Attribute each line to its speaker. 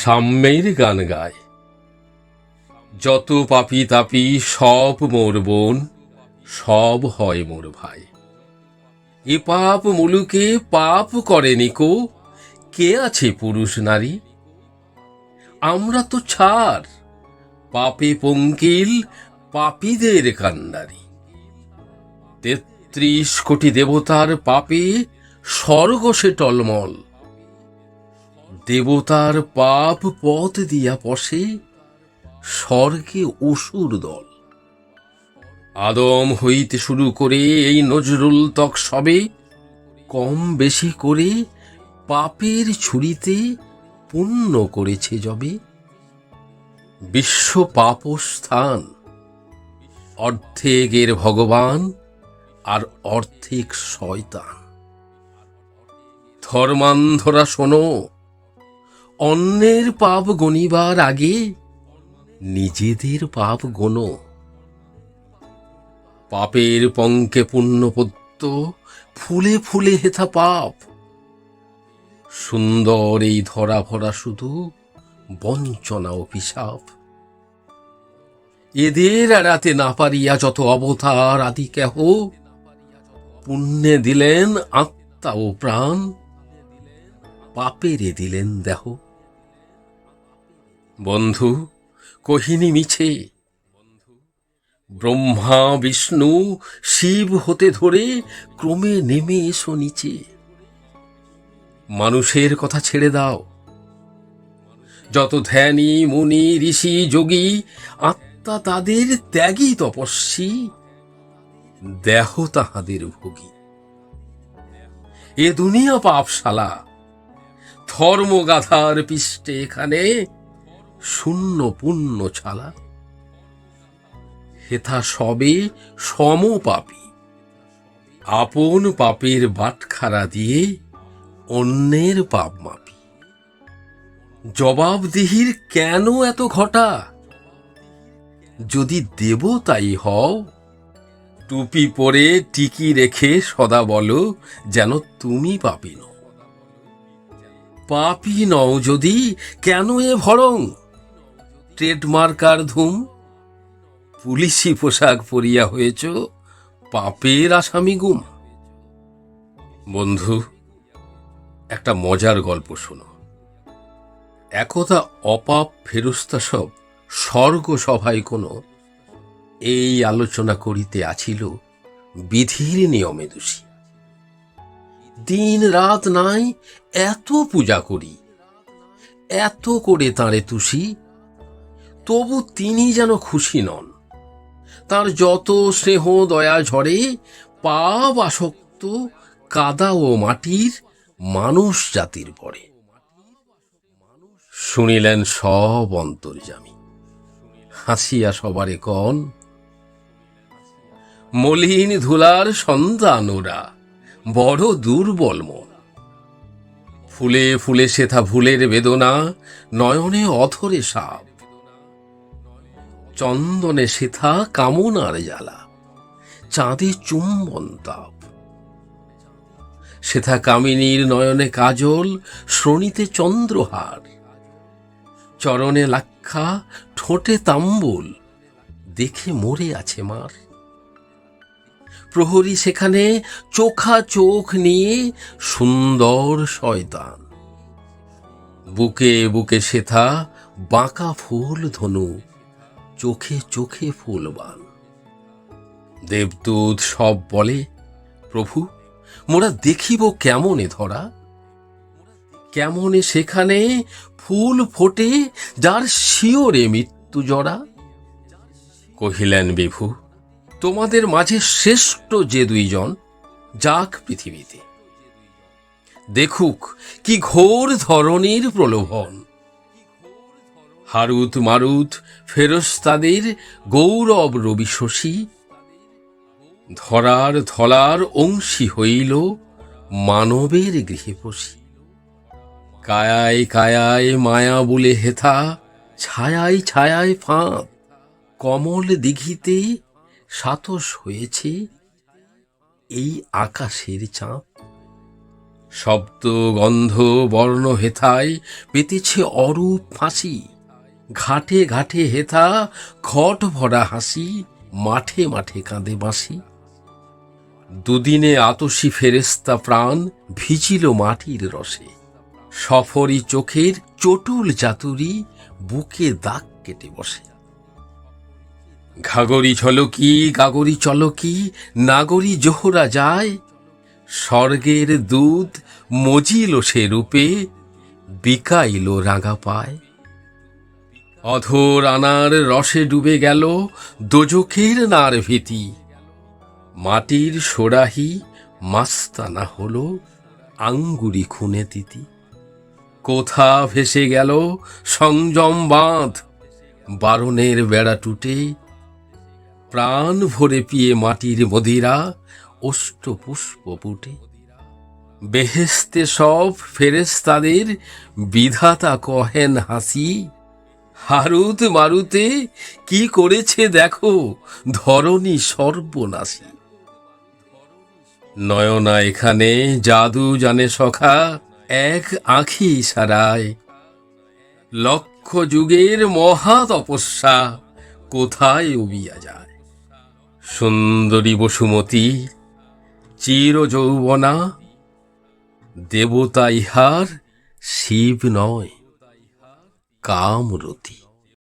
Speaker 1: সাম্যের গান গায়। যত পাপি তাপি সব মোর বোন, সব হয় মোর ভাই। এ পাপ মুলুকে পাপ করেনি কো, কে আছে পুরুষ নারী? আমরা তো ছাড়, পাপে পঙ্কিল পাপীদের কান্ডারি। ৩৩ কোটি দেবতার পাপে স্বর্গ সে টলমল। দেবতার পাপ পথ দিয়া পশে, স্বর্গে অসুর দল। আদম হইতে শুরু করে এই নজরুল তক সবে কম বেশি করে পাপের ছুরিতে পুণ্য করেছে যবে। বিশ্ব পাপস্থান, অর্ধেকের ভগবান আর অর্ধেক শয়তান। ধর্মান্ধরা শোনো, অন্যের পাপ গণিবার আগে নিজেদের পাপ গোনো। পাপের পঙ্কে পুণ্যপদ্য, ফুলে ফুলে হেথা পাপ। সুন্দর এই ধরা ভরা শুধু বঞ্চনা অভিশাপ। এদের এড়াতে না পারিয়া যত অবতার আদি কেহ, পুণ্যে দিলেন আত্মা ও প্রাণ, পাপেরে দিলেন দেহ। বন্ধু, কহিনি মিছে, ব্রহ্মা বিষ্ণু শিব হতে ধরে ক্রমে নেমে এসো নিচে। মানুষের কথা ছেড়ে দাও, যত ধ্যানী মুনি ঋষি যোগী, আত্মা তাদের ত্যাগী তপস্বী, দেহ তাহাদের ভোগী। এ দুনিয়া পাপশালা, ধর্মগাথার পৃষ্ঠে এখানে শূন্য পুণ্য ছালা। হেথা সবে সমপাপী, আপন পাপের বাটখারা দিয়ে অন্যের পাপ মাপি। জবাবদিহির কেন এত ঘটা? যদি দেবতাই হও, টুপি পরে টিকি রেখে সদা বলো যেন তুমি পাপী নও। পাপী নও যদি কেন এ ভরং, ট্রেডমার্কার ধুম। পুলিশি পোশাক পরিয়া হয়েছ পাপের আসামি গুম। বন্ধু, একটা মজার গল্প শোনো। একদা অপাপ ফেরস্তা সব স্বর্গ সভায় কোনো এই আলোচনা করিতে আছিল বিধির নিয়মে দোষী। দিন রাত নাই এত পূজা করি, এত করে তাঁরে তুষি, তবু তিনি যেন খুশি নন। তার যত স্নেহ দয়া ঝরে, পাপ আসক্ত কাদা ও মাটির মানুষ জাতির পরে। শুনিলেন সব অন্তর্যামী, হাসিয়া সবারে কন, মলিন ধুলার সন্তান ওরা, বড় দুর্বল মন। ফুলে ফুলে সেথা ভুলের বেদনা, নয়নে অধরে সাপ। চন্দনে সেথা কামনার জ্বালা, চাঁদে চুম্বন তাপ। সেথা কামিনীর নয়নে কাজল, শ্রোণীতে চন্দ্রহার। চরণে লাক্ষা, ঠোঁটে তাম্বুল, দেখে মরে আছে মার। প্রহরী সেখানে চোখা চোখ নিয়ে সুন্দর শয়তান। বুকে বুকে সেথা বাঁকা ফুল ধনু, চোখে চোখে ফুলবান। দেবদূত সব বলে, প্রভু মোরা দেখিব কেমনে ধরা? কেমনে সেখানে ফুল ফোটে যার শিওরে মৃত্যু জরা? কহিলেন বিভু, তোমাদের মাঝে শ্রেষ্ঠ যে দুইজন যাক পৃথিবীতে, দেখুক কি ঘোর ধরনের প্রলোভন। হারুত মারুত ফেরেশতাদের গৌরব রবি শশী, ধরার ধলার অংশী হইল মানবের গৃহে পশি। কায়ায় কায়ায় মায়া বলে হেথা, ছায়ায় ছায়ায় ফাঁদ। কমল দিঘিতে সাতস হয়েছে এই আকাশের চাঁদ। শব্দ গন্ধ বর্ণ হেথায় পেতেছে অরূপ ফাঁসি। ঘাটে ঘাটে হেথা ঘট ভরা হাসি, মাঠে মাঠে কাঁদে বাঁশি। দুদিনে আতসী ফেরেস্তা প্রাণ ভিজিল মাটির রসে। সফরি চোখের চটুল চাতুরি বুকে দাগ কেটে বসে। ঘাগরি ঝলকি গাগরি চলকি নাগরি জোহরা যায়। স্বর্গের দুধ মজিল সে রূপে, বিকাইল রাঙা পায়। অধর আনার রসে ডুবে গেল দোজখের নার ভীতি। মাটির সোরাহি মাস্তানা হলো আঙ্গুরি খুনে তিতি। কোথা ভেসে গেল সংযম বাঁধ, বারণের বেড়া টুটে। প্রাণ ভরে পিয়ে মাটির মদিরা, অষ্ট পুষ্প পুটে। বেহেস্তে সব ফেরেশতাদের বিধাতা কহেন হাসি। হারুত মারুতে কি করেছে দেখো, ধরণী সর্বনাশী। নয়না এখানে জাদু জানে সখা, এক আঁখি ইশারায়। লক্ষ যুগের মহা তপস্যা কোথায় উবিয়া যায়। সুন্দরী বসুমতী চির যৌবনা, দেবতা ইহার শিব নয় কামরতী।